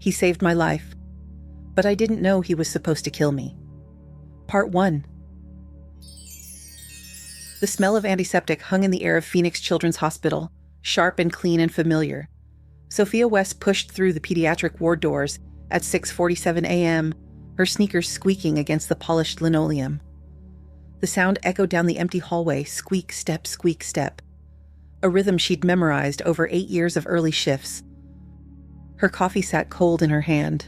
He saved my life, but I didn't know he was supposed to kill me. Part 1. The smell of antiseptic hung in the air of Phoenix Children's Hospital, sharp and clean and familiar. Sofia West pushed through the pediatric ward doors at 6:47 a.m., her sneakers squeaking against the polished linoleum. The sound echoed down the empty hallway, squeak, step, a rhythm she'd memorized over 8 years of early shifts. Her coffee sat cold in her hand.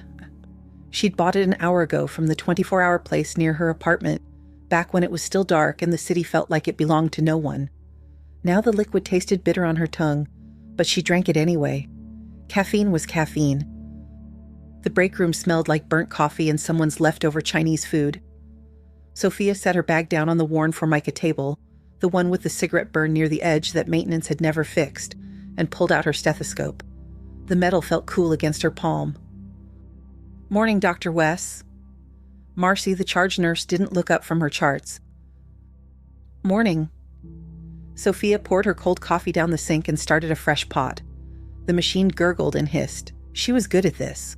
She'd bought it an hour ago from the 24-hour place near her apartment, back when it was still dark and the city felt like it belonged to no one. Now the liquid tasted bitter on her tongue, but she drank it anyway. Caffeine was caffeine. The break room smelled like burnt coffee and someone's leftover Chinese food. Sofia set her bag down on the worn Formica table, the one with the cigarette burn near the edge that maintenance had never fixed, and pulled out her stethoscope. The metal felt cool against her palm. "Morning, Dr. West." Marcy, the charge nurse, didn't look up from her charts. "Morning." Sofia poured her cold coffee down the sink and started a fresh pot. The machine gurgled and hissed. She was good at this.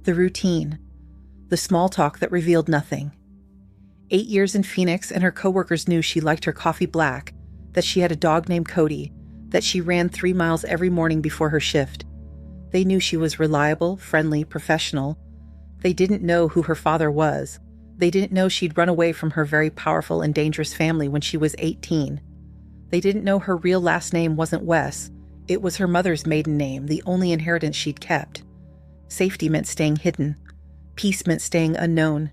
The routine. The small talk that revealed nothing. 8 years in Phoenix, and her coworkers knew she liked her coffee black, that she had a dog named Cody, that she ran 3 miles every morning before her shift. They knew she was reliable, friendly, professional. They didn't know who her father was. They didn't know she'd run away from her very powerful and dangerous family when she was 18. They didn't know her real last name wasn't Wes. It was her mother's maiden name, the only inheritance she'd kept. Safety meant staying hidden. Peace meant staying unknown.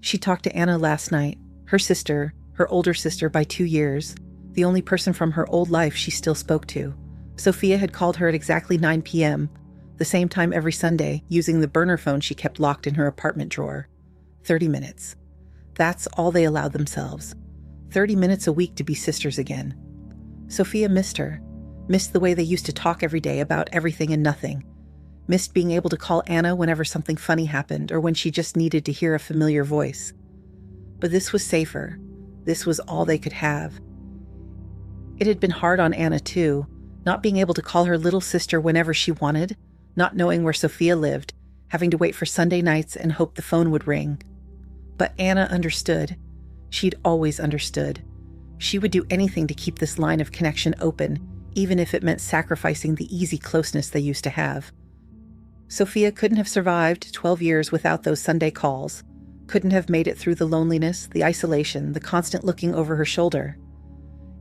She talked to Anna last night, her sister, her older sister by 2 years, the only person from her old life she still spoke to. Sofia had called her at exactly 9 p.m., the same time every Sunday, using the burner phone she kept locked in her apartment drawer. 30 minutes. That's all they allowed themselves. 30 minutes a week to be sisters again. Sofia missed her. Missed the way they used to talk every day about everything and nothing. Missed being able to call Anna whenever something funny happened or when she just needed to hear a familiar voice. But this was safer. This was all they could have. It had been hard on Anna, too, not being able to call her little sister whenever she wanted, not knowing where Sofia lived, having to wait for Sunday nights and hope the phone would ring. But Anna understood. She'd always understood. She would do anything to keep this line of connection open, even if it meant sacrificing the easy closeness they used to have. Sofia couldn't have survived 12 years without those Sunday calls, couldn't have made it through the loneliness, the isolation, the constant looking over her shoulder.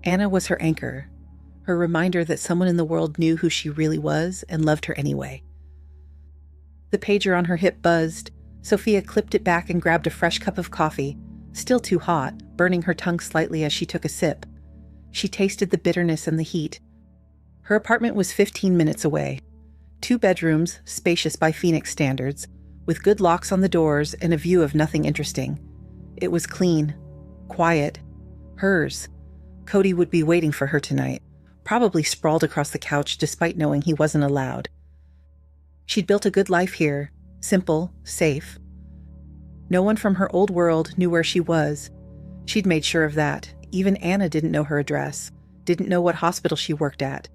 Anna was her anchor, her reminder that someone in the world knew who she really was and loved her anyway. The pager on her hip buzzed. Sofia clipped it back and grabbed a fresh cup of coffee, still too hot, burning her tongue slightly as she took a sip. She tasted the bitterness and the heat. Her apartment was 15 minutes away. 2 bedrooms, spacious by Phoenix standards, with good locks on the doors and a view of nothing interesting. It was clean, quiet, hers. Cody would be waiting for her tonight, probably sprawled across the couch despite knowing he wasn't allowed. She'd built a good life here, simple, safe. No one from her old world knew where she was. She'd made sure of that. Even Anna didn't know her address, didn't know what hospital she worked at.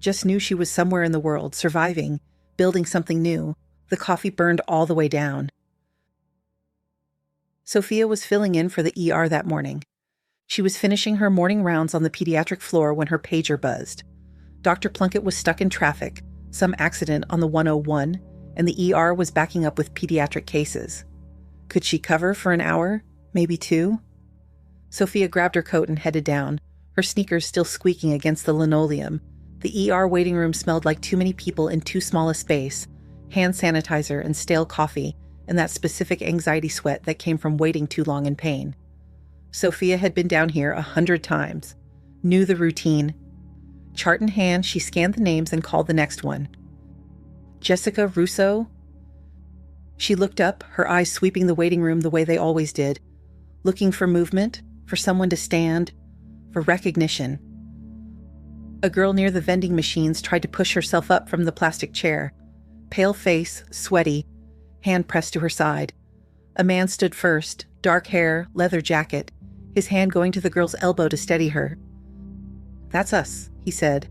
Just knew she was somewhere in the world, surviving, building something new. The coffee burned all the way down. Sofia was filling in for the ER that morning. She was finishing her morning rounds on the pediatric floor when her pager buzzed. Dr. Plunkett was stuck in traffic, some accident on the 101, and the ER was backing up with pediatric cases. Could she cover for an hour? Maybe 2? Sofia grabbed her coat and headed down, her sneakers still squeaking against the linoleum. The ER waiting room smelled like too many people in too small a space, hand sanitizer and stale coffee, and that specific anxiety sweat that came from waiting too long in pain. Sofia had been down here 100 times, knew the routine. Chart in hand, she scanned the names and called the next one. Jessica Russo? She looked up, her eyes sweeping the waiting room the way they always did, looking for movement, for someone to stand, for recognition. A girl near the vending machines tried to push herself up from the plastic chair. Pale face, sweaty, hand pressed to her side. A man stood first, dark hair, leather jacket, his hand going to the girl's elbow to steady her. "That's us," he said.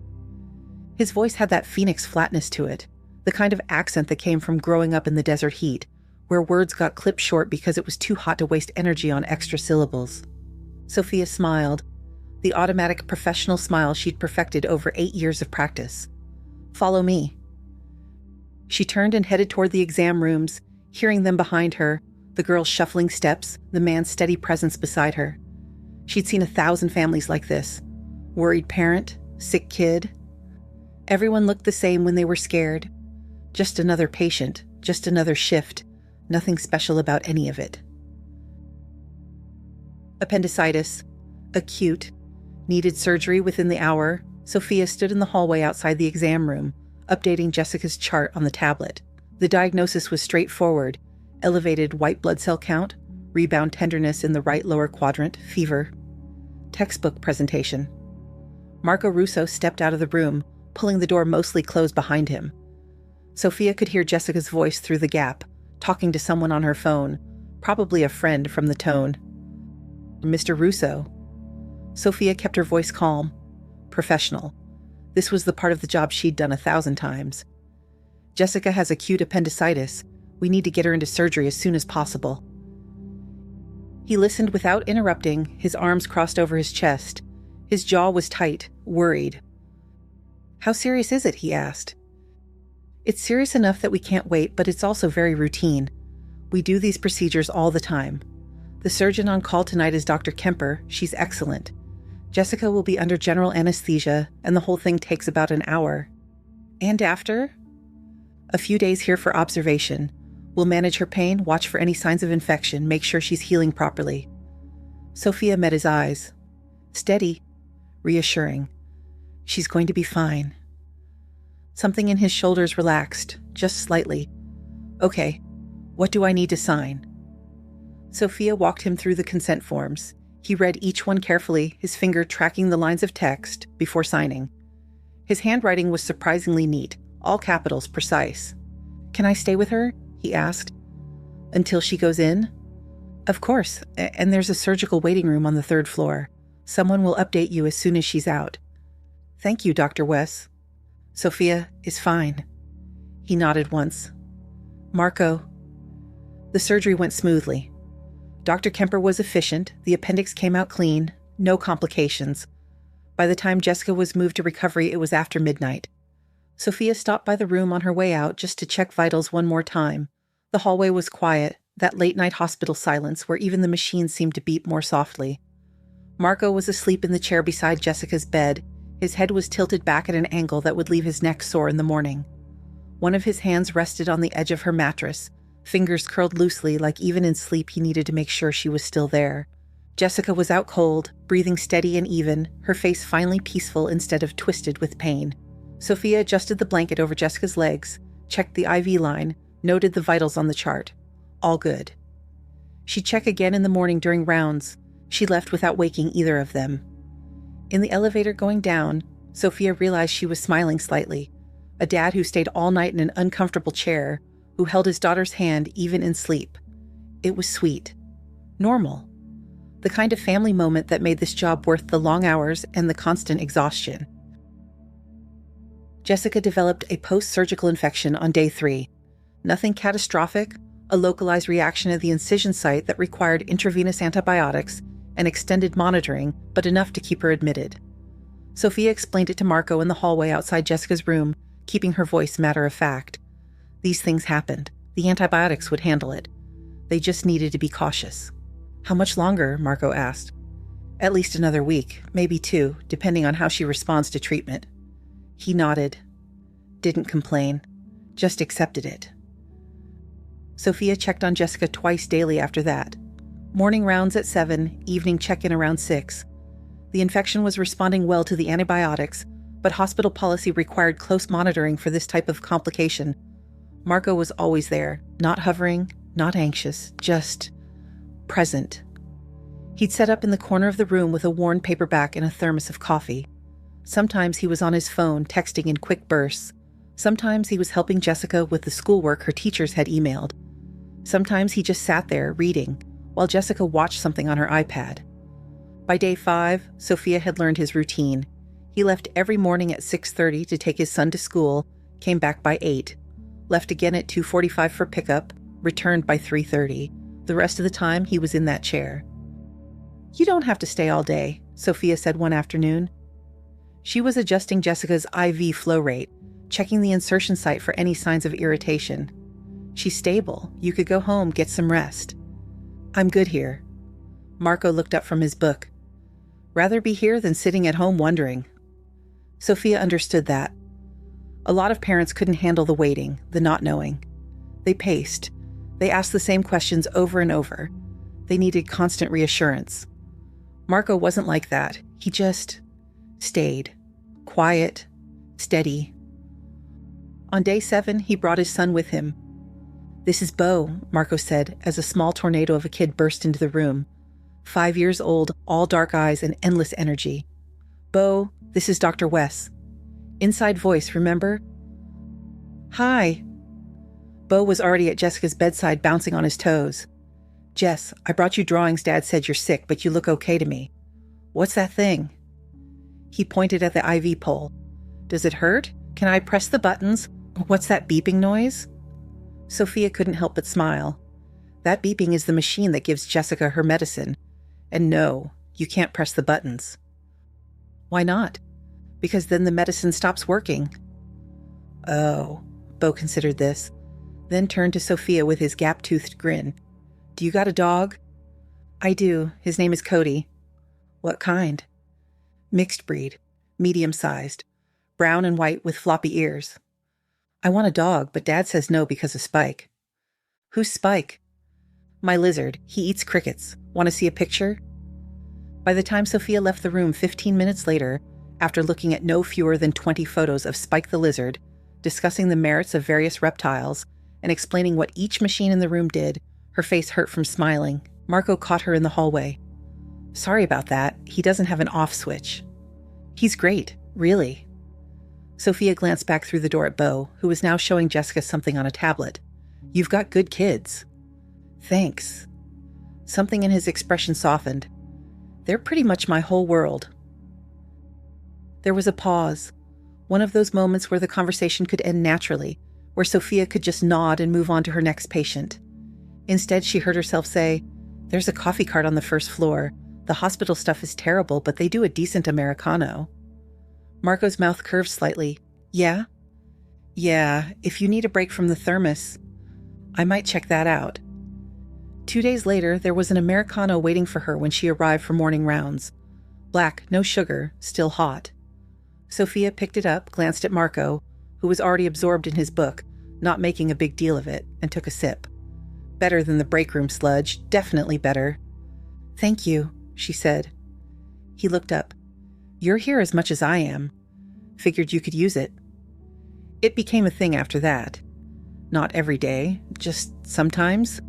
His voice had that Phoenix flatness to it, the kind of accent that came from growing up in the desert heat, where words got clipped short because it was too hot to waste energy on extra syllables. Sofia smiled, the automatic professional smile she'd perfected over 8 years of practice. "Follow me." She turned and headed toward the exam rooms, hearing them behind her, the girl's shuffling steps, the man's steady presence beside her. She'd seen 1,000 families like this. Worried parent, sick kid. Everyone looked the same when they were scared. Just another patient, just another shift. Nothing special about any of it. Appendicitis. Acute. Needed surgery within the hour. Sofia stood in the hallway outside the exam room, updating Jessica's chart on the tablet. The diagnosis was straightforward. Elevated white blood cell count, rebound tenderness in the right lower quadrant, fever. Textbook presentation. Marco Russo stepped out of the room, pulling the door mostly closed behind him. Sofia could hear Jessica's voice through the gap, talking to someone on her phone, probably a friend from the tone. "Mr. Russo." Sofia kept her voice calm, professional. This was the part of the job she'd done 1,000 times. "Jessica has acute appendicitis. We need to get her into surgery as soon as possible." He listened without interrupting, his arms crossed over his chest. His jaw was tight, worried. "How serious is it?" he asked. "It's serious enough that we can't wait, but it's also very routine. We do these procedures all the time. The surgeon on call tonight is Dr. Kemper. She's excellent. Jessica will be under general anesthesia, and the whole thing takes about an hour." "And after?" "A few days here for observation. We'll manage her pain, watch for any signs of infection, make sure she's healing properly." Sofia met his eyes. Steady, reassuring. "She's going to be fine." Something in his shoulders relaxed, just slightly. "Okay, what do I need to sign?" Sofia walked him through the consent forms. He read each one carefully, his finger tracking the lines of text before signing. His handwriting was surprisingly neat, all capitals, precise. "Can I stay with her?" he asked. "Until she goes in?" "Of course, and there's a surgical waiting room on the 3rd floor. Someone will update you as soon as she's out." "Thank you, Dr. Wes." "Sofia is fine." He nodded once. "Marco." The surgery went smoothly. Dr. Kemper was efficient, the appendix came out clean, no complications. By the time Jessica was moved to recovery, it was after midnight. Sofia stopped by the room on her way out just to check vitals one more time. The hallway was quiet, that late-night hospital silence where even the machines seemed to beat more softly. Marco was asleep in the chair beside Jessica's bed. His head was tilted back at an angle that would leave his neck sore in the morning. One of his hands rested on the edge of her mattress, fingers curled loosely like even in sleep he needed to make sure she was still there. Jessica was out cold, breathing steady and even, her face finally peaceful instead of twisted with pain. Sofia adjusted the blanket over Jessica's legs, checked the IV line, noted the vitals on the chart. All good. She'd check again in the morning during rounds. She left without waking either of them. In the elevator going down, Sofia realized she was smiling slightly. A dad who stayed all night in an uncomfortable chair, who held his daughter's hand even in sleep. It was sweet. Normal. The kind of family moment that made this job worth the long hours and the constant exhaustion. Jessica developed a post-surgical infection on day 3. Nothing catastrophic, a localized reaction at the incision site that required intravenous antibiotics and extended monitoring, but enough to keep her admitted. Sofia explained it to Marco in the hallway outside Jessica's room, keeping her voice matter-of-fact. These things happened. The antibiotics would handle it. They just needed to be cautious. "How much longer?" Marco asked. "At least another week, maybe 2, depending on how she responds to treatment." He nodded. Didn't complain. Just accepted it. Sofia checked on Jessica twice daily after that. Morning rounds at 7, evening check-in around 6. The infection was responding well to the antibiotics, but hospital policy required close monitoring for this type of complication. Marco was always there, not hovering, not anxious, just present. He'd set up in the corner of the room with a worn paperback and a thermos of coffee. Sometimes he was on his phone, texting in quick bursts. Sometimes he was helping Jessica with the schoolwork her teachers had emailed. Sometimes he just sat there, reading, while Jessica watched something on her iPad. By day 5, Sofia had learned his routine. He left every morning at 6:30 to take his son to school, came back by 8. left again at 2:45 for pickup, returned by 3:30. The rest of the time, he was in that chair. "You don't have to stay all day," Sofia said one afternoon. She was adjusting Jessica's IV flow rate, checking the insertion site for any signs of irritation. "She's stable. You could go home, get some rest." "I'm good here." Marco looked up from his book. "Rather be here than sitting at home wondering." Sofia understood that. A lot of parents couldn't handle the waiting, the not knowing. They paced. They asked the same questions over and over. They needed constant reassurance. Marco wasn't like that. He just stayed. Quiet, steady. On day 7, he brought his son with him. "This is Beau," Marco said as a small tornado of a kid burst into the room. 5 years old, all dark eyes and endless energy. "Beau, this is Dr. Wes." Inside voice, remember? "Hi." Beau was already at Jessica's bedside, bouncing on his toes. "Jess, I brought you drawings Dad said you're sick, but you look okay to me." "What's that thing?" He pointed at the IV pole. "Does it hurt? Can I press the buttons? What's that beeping noise?" Sofia couldn't help but smile. That beeping is the machine that gives Jessica her medicine. And no, you can't press the buttons. "Why not?" "Because then the medicine stops working." "Oh," Beau considered this, then turned to Sofia with his gap-toothed grin. "Do you got a dog?" "I do. His name is Cody." "What kind?" "Mixed breed. Medium-sized. Brown and white with floppy ears." "I want a dog, but Dad says no because of Spike." "Who's Spike?" "My lizard. He eats crickets. Want to see a picture?" By the time Sofia left the room 15 minutes later, after looking at no fewer than 20 photos of Spike the lizard, discussing the merits of various reptiles, and explaining what each machine in the room did, her face hurt from smiling. Marco caught her in the hallway. "Sorry about that. He doesn't have an off switch." "He's great, really." Sofia glanced back through the door at Beau, who was now showing Jessica something on a tablet. "You've got good kids." "Thanks." Something in his expression softened. "They're pretty much my whole world." There was a pause, one of those moments where the conversation could end naturally, where Sofia could just nod and move on to her next patient. Instead, she heard herself say, "There's a coffee cart on the first floor. The hospital stuff is terrible, but they do a decent Americano." Marco's mouth curved slightly. "Yeah?" "Yeah, if you need a break from the thermos, I might check that out." 2 days later, there was an Americano waiting for her when she arrived for morning rounds. Black, no sugar, still hot. Sofia picked it up, glanced at Marco, who was already absorbed in his book, not making a big deal of it, and took a sip. Better than the break room sludge, definitely better. "Thank you," she said. He looked up. "You're here as much as I am. Figured you could use it." It became a thing after that. Not every day, just sometimes.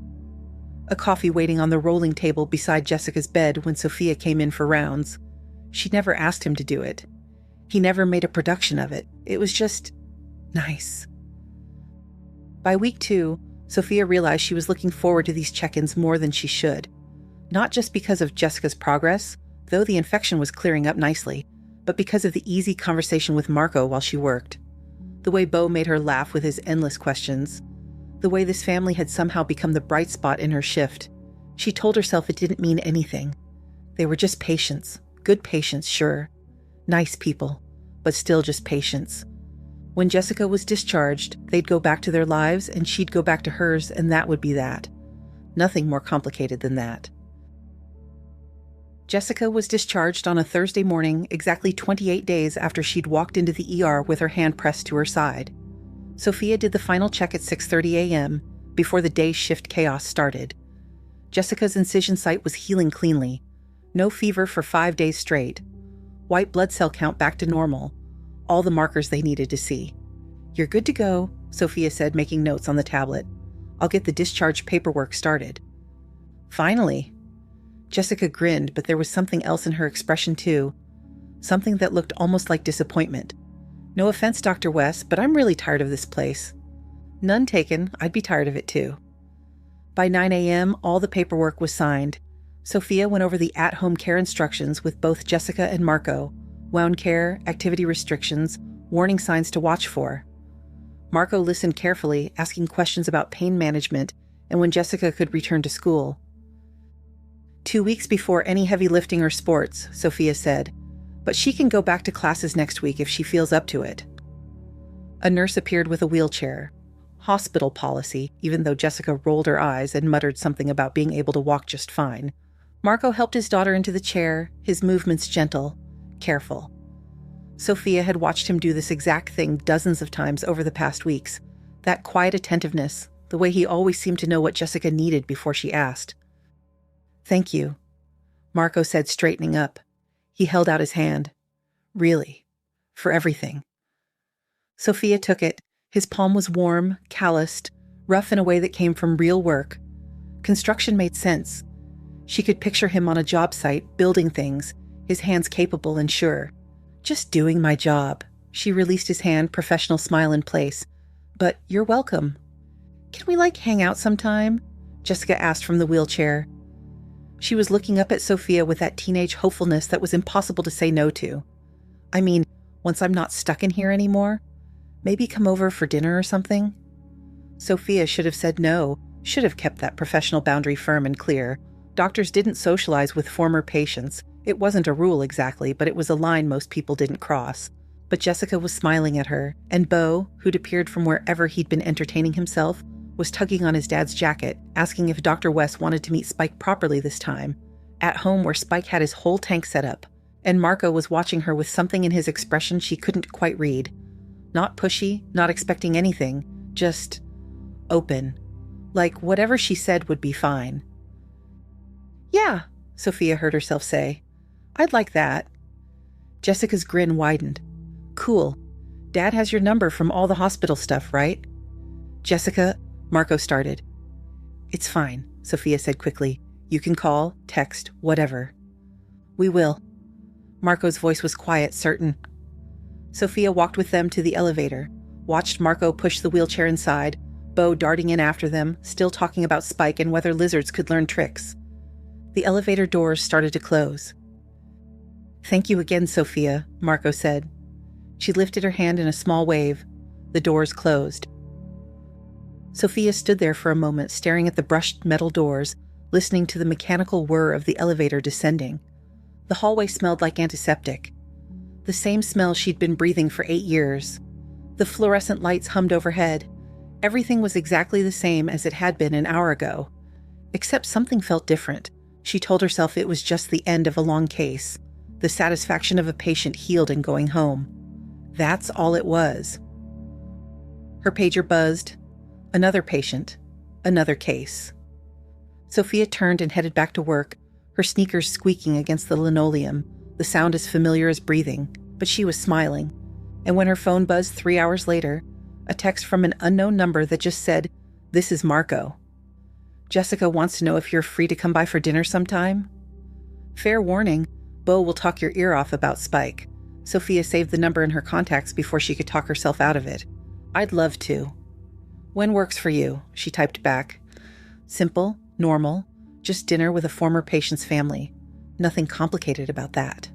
A coffee waiting on the rolling table beside Jessica's bed when Sofia came in for rounds. She never asked him to do it. He never made a production of it. It was just nice. By week 2, Sofia realized she was looking forward to these check-ins more than she should. Not just because of Jessica's progress, though the infection was clearing up nicely, but because of the easy conversation with Marco while she worked. The way Beau made her laugh with his endless questions. The way this family had somehow become the bright spot in her shift. She told herself it didn't mean anything. They were just patients. Good patients, sure. Nice people, but still just patients. When Jessica was discharged, they'd go back to their lives and she'd go back to hers, and that would be that. Nothing more complicated than that. Jessica was discharged on a Thursday morning, exactly 28 days after she'd walked into the ER with her hand pressed to her side. Sofia did the final check at 6:30 a.m., before the day shift chaos started. Jessica's incision site was healing cleanly. No fever for 5 days straight. White blood cell count back to normal. All the markers they needed to see. "You're good to go," Sofia said, making notes on the tablet. "I'll get the discharge paperwork started." "Finally." Jessica grinned, but there was something else in her expression too. Something that looked almost like disappointment. "No offense, Dr. West, but I'm really tired of this place." "None taken. I'd be tired of it too." By 9 a.m., all the paperwork was signed. Sofia went over the at-home care instructions with both Jessica and Marco. Wound care, activity restrictions, warning signs to watch for. Marco listened carefully, asking questions about pain management and when Jessica could return to school. 2 weeks before any heavy lifting or sports, Sofia said, but she can go back to classes next week if she feels up to it. A nurse appeared with a wheelchair. Hospital policy, even though Jessica rolled her eyes and muttered something about being able to walk just fine. Marco helped his daughter into the chair, his movements gentle, careful. Sofia had watched him do this exact thing dozens of times over the past weeks. That quiet attentiveness, the way he always seemed to know what Jessica needed before she asked. "Thank you," Marco said, straightening up. He held out his hand. "Really. For everything." Sofia took it. His palm was warm, calloused, rough in a way that came from real work. Construction made sense. She could picture him on a job site, building things, his hands capable and sure. "Just doing my job." She released his hand, professional smile in place. "But you're welcome." "Can we, hang out sometime?" Jessica asked from the wheelchair. She was looking up at Sofia with that teenage hopefulness that was impossible to say no to. "I mean, once I'm not stuck in here anymore, maybe come over for dinner or something?" Sofia should have said no, should have kept that professional boundary firm and clear. Doctors didn't socialize with former patients. It wasn't a rule exactly, but it was a line most people didn't cross. But Jessica was smiling at her, and Beau, who'd appeared from wherever he'd been entertaining himself, was tugging on his dad's jacket, asking if Dr. West wanted to meet Spike properly this time, at home where Spike had his whole tank set up, and Marco was watching her with something in his expression she couldn't quite read. Not pushy, not expecting anything, just open. Like whatever she said would be fine. "Yeah," Sofia heard herself say. "I'd like that." Jessica's grin widened. "Cool. Dad has your number from all the hospital stuff, right?" "Jessica," Marco started. "It's fine," Sofia said quickly. "You can call, text, whatever." "We will." Marco's voice was quiet, certain. Sofia walked with them to the elevator, watched Marco push the wheelchair inside, Beau darting in after them, still talking about Spike and whether lizards could learn tricks. The elevator doors started to close. "Thank you again, Sofia," Marco said. She lifted her hand in a small wave. The doors closed. Sofia stood there for a moment, staring at the brushed metal doors, listening to the mechanical whir of the elevator descending. The hallway smelled like antiseptic. The same smell she'd been breathing for 8 years. The fluorescent lights hummed overhead. Everything was exactly the same as it had been an hour ago. Except something felt different. She told herself it was just the end of a long case, the satisfaction of a patient healed and going home. That's all it was. Her pager buzzed. Another patient. Another case. Sofia turned and headed back to work, her sneakers squeaking against the linoleum, the sound as familiar as breathing, but she was smiling. And when her phone buzzed 3 hours later, a text from an unknown number that just said, "This is Marco. Jessica wants to know if you're free to come by for dinner sometime." Fair warning, Beau will talk your ear off about Spike. Sofia saved the number in her contacts before she could talk herself out of it. "I'd love to." "When works for you?" she typed back. Simple, normal, just dinner with a former patient's family. Nothing complicated about that.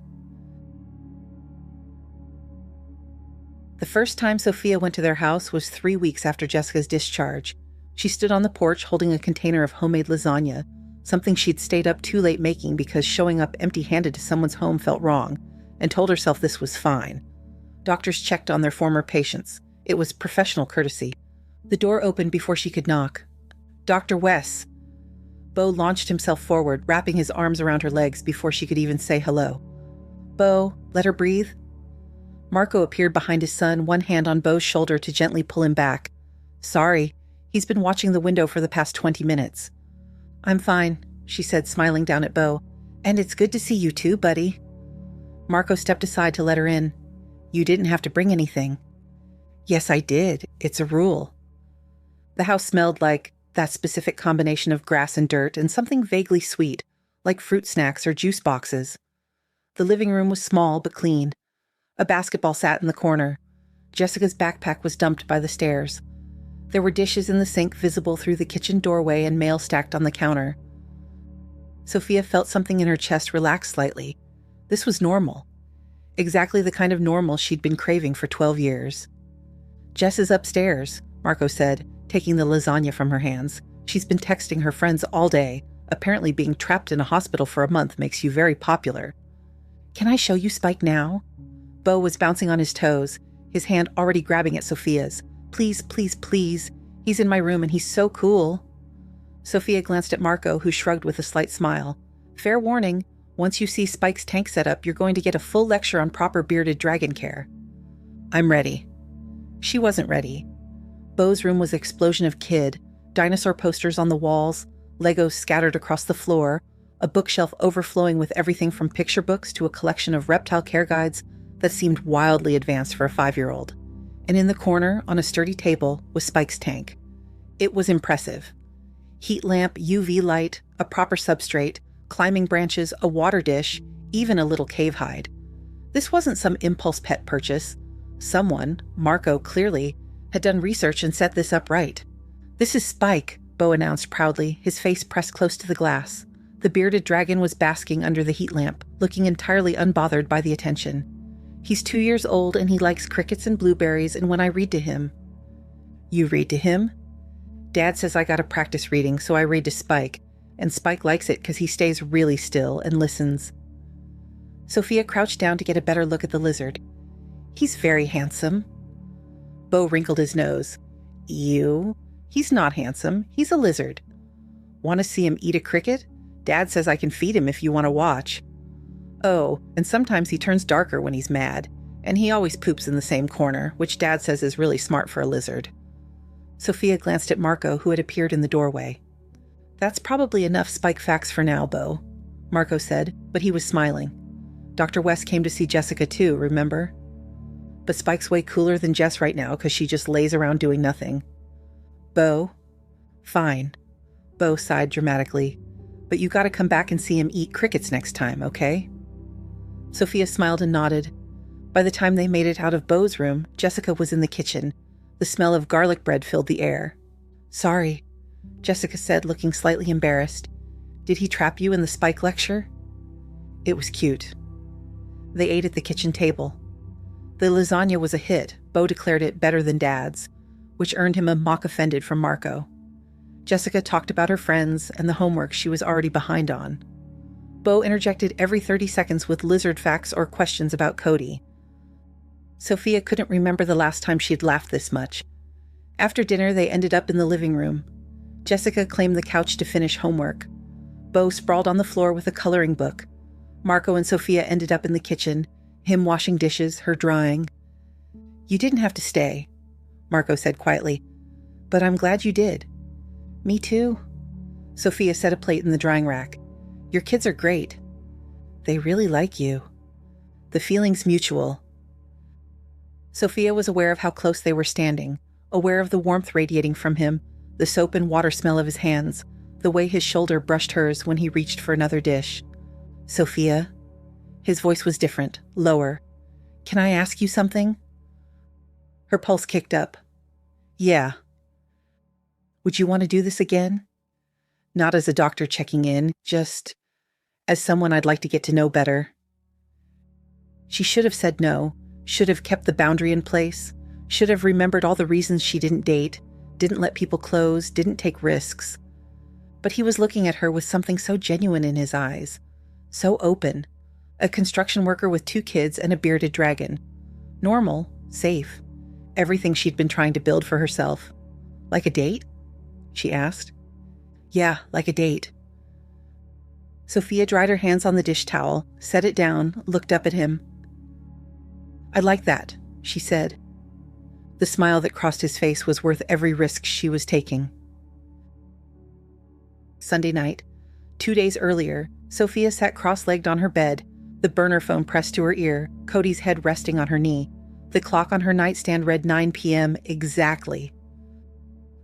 The first time Sofia went to their house was 3 weeks after Jessica's discharge. She stood on the porch holding a container of homemade lasagna, something she'd stayed up too late making because showing up empty-handed to someone's home felt wrong, and told herself this was fine. Doctors checked on their former patients. It was professional courtesy. The door opened before she could knock. "Dr. West." Beau launched himself forward, wrapping his arms around her legs before she could even say hello. "Beau, let her breathe." Marco appeared behind his son, one hand on Beau's shoulder to gently pull him back. "Sorry, he's been watching the window for the past 20 minutes. "I'm fine," she said, smiling down at Beau. "And it's good to see you too, buddy." Marco stepped aside to let her in. "You didn't have to bring anything." "Yes, I did. It's a rule." The house smelled like that specific combination of grass and dirt and something vaguely sweet, like fruit snacks or juice boxes. The living room was small but clean. A basketball sat in the corner. Jessica's backpack was dumped by the stairs. There were dishes in the sink visible through the kitchen doorway and mail stacked on the counter. Sofia felt something in her chest relax slightly. This was normal. Exactly the kind of normal she'd been craving for 12 years. Jess is upstairs, Marco said, taking the lasagna from her hands. She's been texting her friends all day. Apparently being trapped in a hospital for a month makes you very popular. Can I show you Spike now? Bo was bouncing on his toes, his hand already grabbing at Sofia's. Please, please, please. He's in my room and he's so cool. Sofia glanced at Marco, who shrugged with a slight smile. Fair warning, once you see Spike's tank set up, you're going to get a full lecture on proper bearded dragon care. I'm ready. She wasn't ready. Bo's room was an explosion of kid, dinosaur posters on the walls, Legos scattered across the floor, a bookshelf overflowing with everything from picture books to a collection of reptile care guides that seemed wildly advanced for a 5-year-old. And in the corner, on a sturdy table, was Spike's tank. It was impressive. Heat lamp, UV light, a proper substrate, climbing branches, a water dish, even a little cave hide. This wasn't some impulse pet purchase. Someone, Marco clearly, had done research and set this up right. This is Spike, Bo announced proudly, his face pressed close to the glass. The bearded dragon was basking under the heat lamp, looking entirely unbothered by the attention. He's 2 years old and he likes crickets and blueberries, and when I read to him... You read to him? Dad says I gotta practice reading, so I read to Spike, and Spike likes it because he stays really still and listens. Sofia crouched down to get a better look at the lizard. He's very handsome. Bo wrinkled his nose. Ew. He's not handsome. He's a lizard. Want to see him eat a cricket? Dad says I can feed him if you want to watch. Oh, and sometimes he turns darker when he's mad, and he always poops in the same corner, which Dad says is really smart for a lizard. Sofia glanced at Marco, who had appeared in the doorway. That's probably enough Spike facts for now, Bo, Marco said, but he was smiling. Dr. West came to see Jessica too, remember? But Spike's way cooler than Jess right now because she just lays around doing nothing. Bo? Fine. Bo sighed dramatically. But you gotta come back and see him eat crickets next time, okay? Sofia smiled and nodded. By the time they made it out of Bo's room, Jessica was in the kitchen. The smell of garlic bread filled the air. Sorry, Jessica said, looking slightly embarrassed. Did he trap you in the Spike lecture? It was cute. They ate at the kitchen table. The lasagna was a hit. Bo declared it better than Dad's, which earned him a mock offended from Marco. Jessica talked about her friends and the homework she was already behind on. Bo interjected every 30 seconds with lizard facts or questions about Cody. Sofia couldn't remember the last time she'd laughed this much. After dinner, they ended up in the living room. Jessica claimed the couch to finish homework. Bo sprawled on the floor with a coloring book. Marco and Sofia ended up in the kitchen, him washing dishes, her drawing. You didn't have to stay, Marco said quietly, but I'm glad you did. Me too. Sofia set a plate in the drying rack. Your kids are great. They really like you. The feeling's mutual. Sofia was aware of how close they were standing, aware of the warmth radiating from him, the soap and water smell of his hands, the way his shoulder brushed hers when he reached for another dish. Sofia? His voice was different, lower. Can I ask you something? Her pulse kicked up. Yeah. Would you want to do this again? Not as a doctor checking in, just as someone I'd like to get to know better. She should have said no, should have kept the boundary in place, should have remembered all the reasons she didn't date, didn't let people close, didn't take risks. But he was looking at her with something so genuine in his eyes, so open. A construction worker with 2 kids and a bearded dragon. Normal, safe. Everything she'd been trying to build for herself. Like a date? She asked. Yeah, like a date. Sofia dried her hands on the dish towel, set it down, looked up at him. I like that, she said. The smile that crossed his face was worth every risk she was taking. Sunday night, 2 days earlier, Sofia sat cross-legged on her bed, the burner phone pressed to her ear, Cody's head resting on her knee. The clock on her nightstand read 9 p.m. exactly.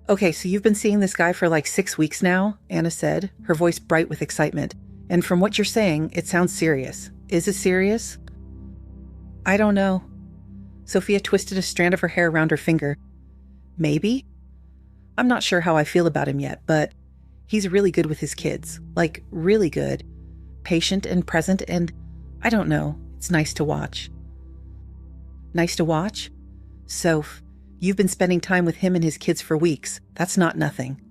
Okay, so you've been seeing this guy for like 6 weeks now, Anna said, her voice bright with excitement. And from what you're saying, it sounds serious. Is it serious? I don't know. Sofia twisted a strand of her hair around her finger. Maybe? I'm not sure how I feel about him yet, but he's really good with his kids. Like, really good. Patient and present, and I don't know. It's nice to watch. Nice to watch? Soph, You've been spending time with him and his kids for weeks. That's not nothing.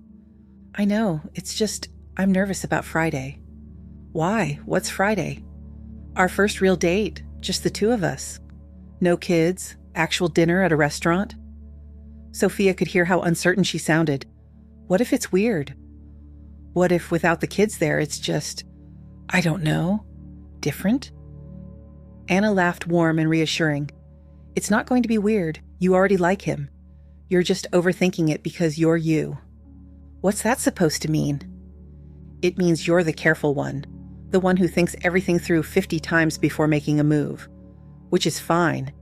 I know, it's just, I'm nervous about Friday. Why? What's Friday? Our first real date, just the two of us. No kids, actual dinner at a restaurant. Sofia could hear how uncertain she sounded. What if it's weird? What if without the kids there, it's just, I don't know, different? Anna laughed warm and reassuring. It's not going to be weird. You already like him. You're just overthinking it because you're you. What's that supposed to mean? It means you're the careful one, the one who thinks everything through 50 times before making a move, which is fine.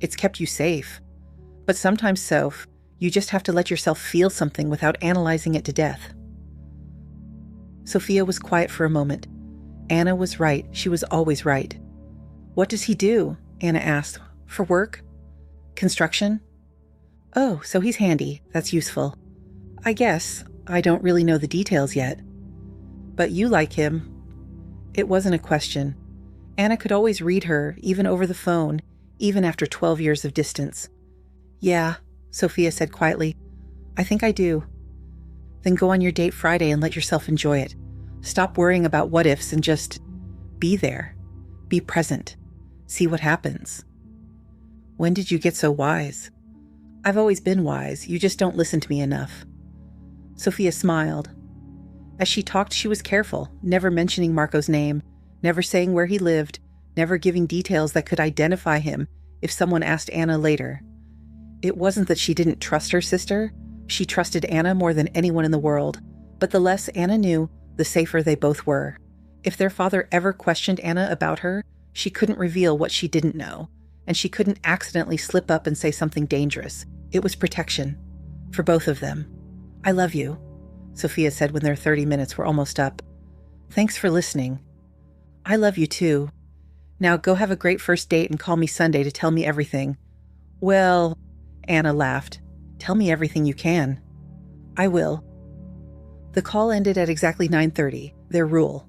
It's kept you safe. But sometimes, Soph, you just have to let yourself feel something without analyzing it to death. Sofia was quiet for a moment. Anna was right. She was always right. What does he do? Anna asked. For work? Construction? Oh, so he's handy. That's useful. I guess. I don't really know the details yet. But you like him. It wasn't a question. Anna could always read her, even over the phone, even after 12 years of distance. Yeah, Sofia said quietly. I think I do. Then go on your date Friday and let yourself enjoy it. Stop worrying about what ifs and just be there. Be present. See what happens. When did you get so wise? I've always been wise. You just don't listen to me enough. Sofia smiled. As she talked, she was careful, never mentioning Marco's name, never saying where he lived, never giving details that could identify him if someone asked Anna later. It wasn't that she didn't trust her sister. She trusted Anna more than anyone in the world. But the less Anna knew, the safer they both were. If their father ever questioned Anna about her, she couldn't reveal what she didn't know, and she couldn't accidentally slip up and say something dangerous. It was protection. For both of them. I love you, Sofia said when their 30 minutes were almost up. Thanks for listening. I love you too. Now go have a great first date and call me Sunday to tell me everything. Well, Anna laughed. Tell me everything you can. I will. The call ended at exactly 9:30, their rule.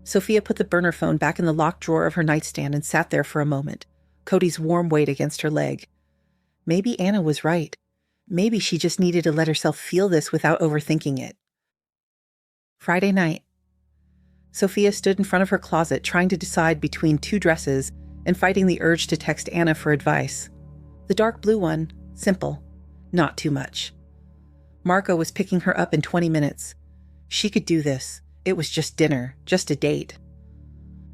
Sofia put the burner phone back in the locked drawer of her nightstand and sat there for a moment, Cody's warm weight against her leg. Maybe Anna was right. Maybe she just needed to let herself feel this without overthinking it. Friday night. Sofia stood in front of her closet trying to decide between two dresses and fighting the urge to text Anna for advice. The dark blue one, simple, not too much. Marco was picking her up in 20 minutes. She could do this. It was just dinner, just a date.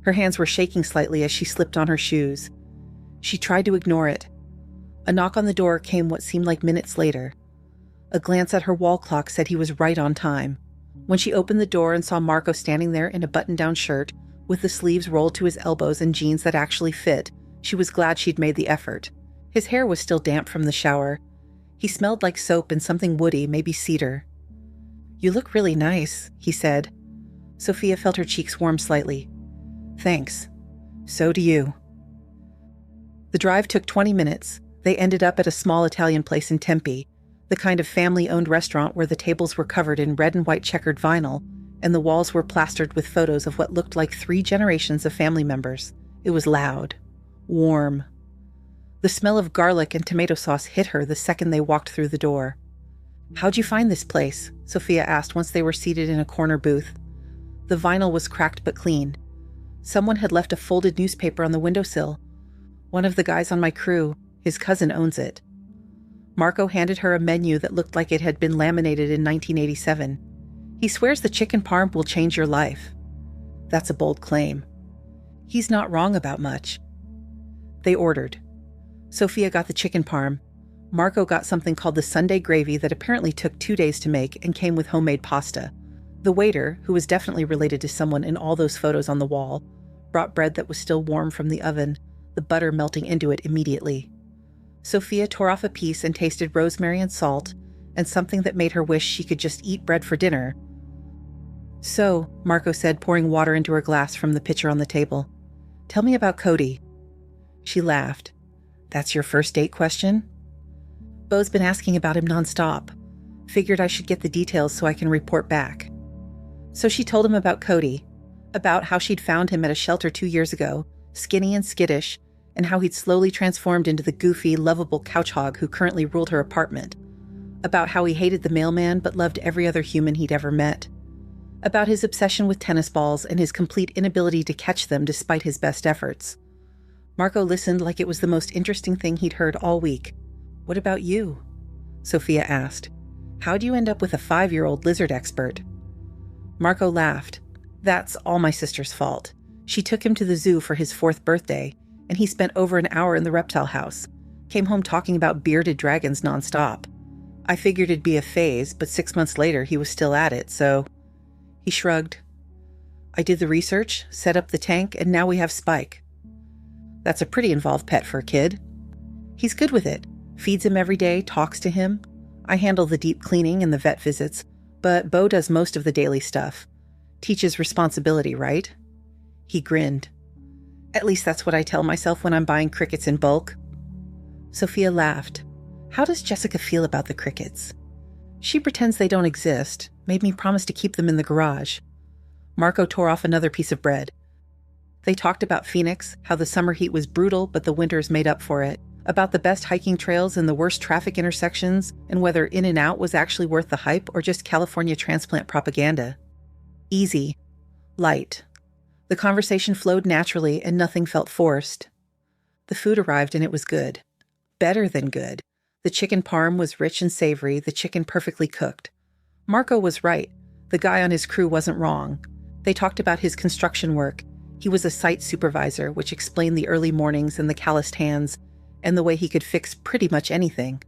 Her hands were shaking slightly as she slipped on her shoes. She tried to ignore it. A knock on the door came what seemed like minutes later. A glance at her wall clock said he was right on time. When she opened the door and saw Marco standing there in a button-down shirt, with the sleeves rolled to his elbows and jeans that actually fit, she was glad she'd made the effort. His hair was still damp from the shower. He smelled like soap and something woody, maybe cedar. You look really nice, he said. Sofia felt her cheeks warm slightly. Thanks. So do you. The drive took 20 minutes. They ended up at a small Italian place in Tempe, the kind of family-owned restaurant where the tables were covered in red and white checkered vinyl, and the walls were plastered with photos of what looked like 3 generations of family members. It was loud. Warm. The smell of garlic and tomato sauce hit her the second they walked through the door. How'd you find this place? Sofia asked once they were seated in a corner booth. The vinyl was cracked but clean. Someone had left a folded newspaper on the windowsill. One of the guys on my crew. His cousin owns it. Marco handed her a menu that looked like it had been laminated in 1987. He swears the chicken parm will change your life. That's a bold claim. He's not wrong about much. They ordered. Sofia got the chicken parm. Marco got something called the Sunday gravy that apparently took 2 days to make and came with homemade pasta. The waiter, who was definitely related to someone in all those photos on the wall, brought bread that was still warm from the oven, the butter melting into it immediately. Sofia tore off a piece and tasted rosemary and salt, and something that made her wish she could just eat bread for dinner. So, Marco said, pouring water into her glass from the pitcher on the table. Tell me about Cody. She laughed. That's your first date question? Beau's been asking about him nonstop. Figured I should get the details so I can report back. So she told him about Cody, about how she'd found him at a shelter 2 years ago, skinny and skittish, and how he'd slowly transformed into the goofy, lovable couch hog who currently ruled her apartment. About how he hated the mailman but loved every other human he'd ever met. About his obsession with tennis balls and his complete inability to catch them despite his best efforts. Marco listened like it was the most interesting thing he'd heard all week. "What about you?" Sofia asked. "How'd you end up with a 5-year-old lizard expert?" Marco laughed. "That's all my sister's fault. She took him to the zoo for his 4th birthday, and he spent over an hour in the reptile house. Came home talking about bearded dragons nonstop. I figured it'd be a phase, but 6 months later he was still at it, so..." He shrugged. "I did the research, set up the tank, and now we have Spike. That's a pretty involved pet for a kid. He's good with it. Feeds him every day, talks to him. I handle the deep cleaning and the vet visits, but Bo does most of the daily stuff. Teaches responsibility, right?" He grinned. "At least that's what I tell myself when I'm buying crickets in bulk." Sofia laughed. "How does Jessica feel about the crickets?" "She pretends they don't exist, made me promise to keep them in the garage." Marco tore off another piece of bread. They talked about Phoenix, how the summer heat was brutal but the winters made up for it, about the best hiking trails and the worst traffic intersections, and whether In-N-Out was actually worth the hype or just California transplant propaganda. Easy. Light. The conversation flowed naturally and nothing felt forced. The food arrived and it was good. Better than good. The chicken parm was rich and savory, the chicken perfectly cooked. Marco was right. The guy on his crew wasn't wrong. They talked about his construction work. He was a site supervisor, which explained the early mornings and the calloused hands, and the way he could fix pretty much anything.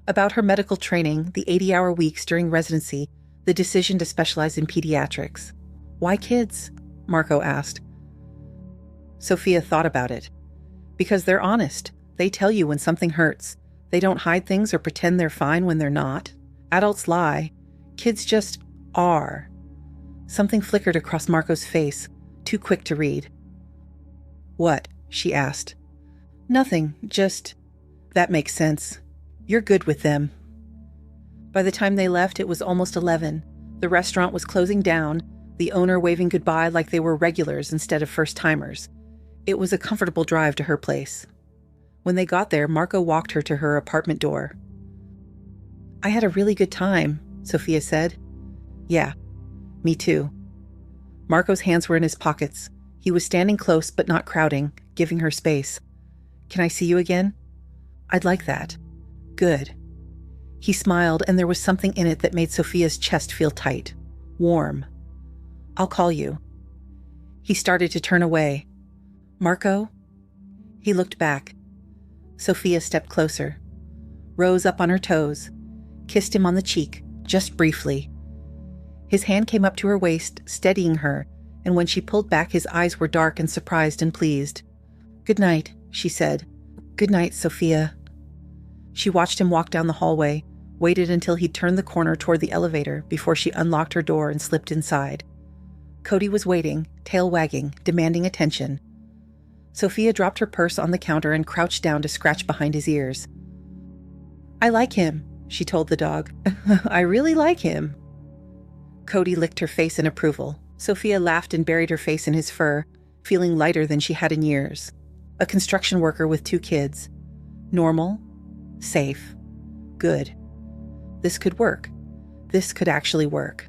About her medical training, the 80-hour weeks during residency, the decision to specialize in pediatrics. "Why kids?" Marco asked. Sofia thought about it. "Because they're honest. They tell you when something hurts. They don't hide things or pretend they're fine when they're not. Adults lie. Kids just are." Something flickered across Marco's face, too quick to read. "What?" she asked. "Nothing, just..." "That makes sense. You're good with them." By the time they left, it was almost 11. The restaurant was closing down, the owner waving goodbye like they were regulars instead of first-timers. It was a comfortable drive to her place. When they got there, Marco walked her to her apartment door. "I had a really good time," Sofia said. "Yeah, me too." Marco's hands were in his pockets. He was standing close but not crowding, giving her space. "Can I see you again?" "I'd like that." "Good." He smiled, and there was something in it that made Sofia's chest feel tight, warm. "I'll call you." He started to turn away. "Marco?" He looked back. Sofia stepped closer, rose up on her toes, kissed him on the cheek, just briefly. His hand came up to her waist, steadying her, and when she pulled back, his eyes were dark and surprised and pleased. "Good night," she said. "Good night, Sofia." She watched him walk down the hallway, waited until he'd turned the corner toward the elevator before she unlocked her door and slipped inside. Cody was waiting, tail wagging, demanding attention. Sofia dropped her purse on the counter and crouched down to scratch behind his ears. "I like him," she told the dog. "I really like him." Cody licked her face in approval. Sofia laughed and buried her face in his fur, feeling lighter than she had in years. A construction worker with 2 kids. Normal. Safe. Good. This could work. This could actually work.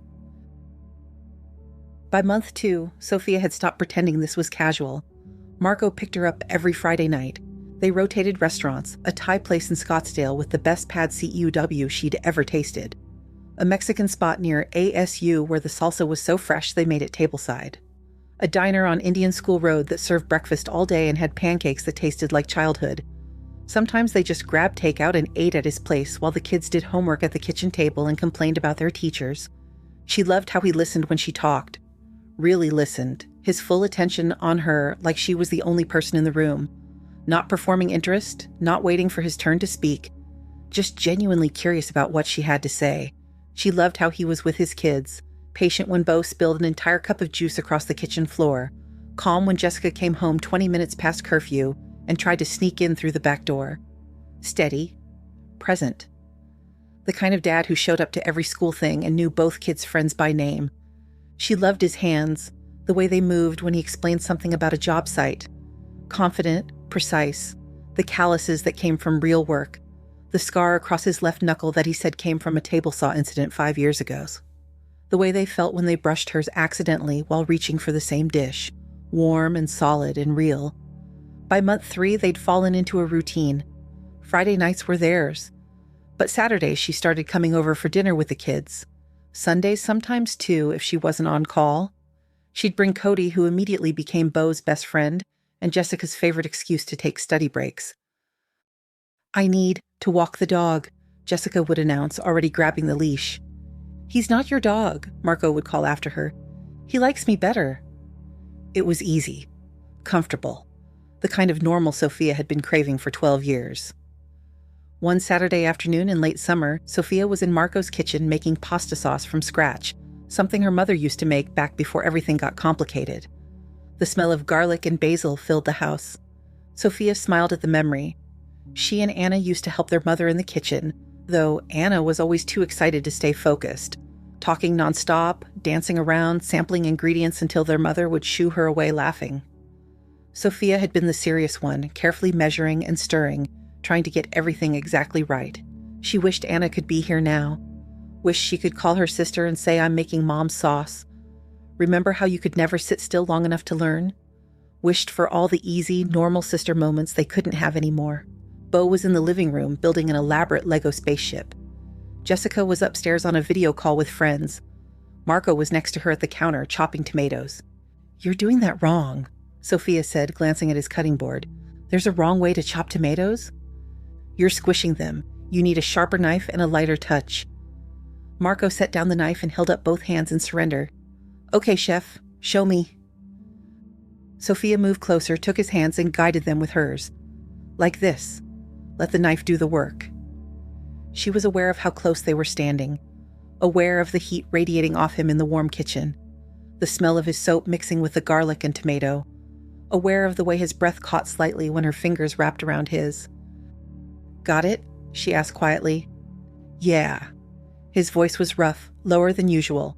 By month 2, Sofia had stopped pretending this was casual. Marco picked her up every Friday night. They rotated restaurants, a Thai place in Scottsdale with the best pad CEW she'd ever tasted. A Mexican spot near ASU where the salsa was so fresh they made it tableside. A diner on Indian School Road that served breakfast all day and had pancakes that tasted like childhood. Sometimes they just grabbed takeout and ate at his place while the kids did homework at the kitchen table and complained about their teachers. She loved how he listened when she talked. Really listened, his full attention on her like she was the only person in the room. Not performing interest, not waiting for his turn to speak, just genuinely curious about what she had to say. She loved how he was with his kids, patient when Bo spilled an entire cup of juice across the kitchen floor, calm when Jessica came home 20 minutes past curfew and tried to sneak in through the back door. Steady. Present. The kind of dad who showed up to every school thing and knew both kids' friends by name. She loved his hands, the way they moved when he explained something about a job site. Confident, precise, the calluses that came from real work, the scar across his left knuckle that he said came from a table saw incident 5 years ago. The way they felt when they brushed hers accidentally while reaching for the same dish, warm and solid and real. By month 3, they'd fallen into a routine. Friday nights were theirs. But Saturdays she started coming over for dinner with the kids. Sundays sometimes too, if she wasn't on call. She'd bring Cody, who immediately became Beau's best friend and Jessica's favorite excuse to take study breaks. "I need to walk the dog," Jessica would announce, already grabbing the leash. "He's not your dog," Marco would call after her. "He likes me better." It was easy, comfortable, the kind of normal Sofia had been craving for 12 years. One Saturday afternoon in late summer, Sofia was in Marco's kitchen making pasta sauce from scratch, something her mother used to make back before everything got complicated. The smell of garlic and basil filled the house. Sofia smiled at the memory. She and Anna used to help their mother in the kitchen, though Anna was always too excited to stay focused, talking nonstop, dancing around, sampling ingredients until their mother would shoo her away laughing. Sofia had been the serious one, carefully measuring and stirring, trying to get everything exactly right. She wished Anna could be here now. Wished she could call her sister and say, "I'm making Mom's sauce." Remember how you could never sit still long enough to learn? Wished for all the easy, normal sister moments they couldn't have anymore. Beau was in the living room building an elaborate Lego spaceship. Jessica was upstairs on a video call with friends. Marco was next to her at the counter, chopping tomatoes. "You're doing that wrong," Sofia said, glancing at his cutting board. "There's a wrong way to chop tomatoes. You're squishing them. You need a sharper knife and a lighter touch." Marco set down the knife and held up both hands in surrender. "Okay, chef, show me." Sofia moved closer, took his hands, and guided them with hers. "Like this. Let the knife do the work." She was aware of how close they were standing, aware of the heat radiating off him in the warm kitchen, the smell of his soap mixing with the garlic and tomato, aware of the way his breath caught slightly when her fingers wrapped around his. "Got it?" she asked quietly. "Yeah." His voice was rough, lower than usual.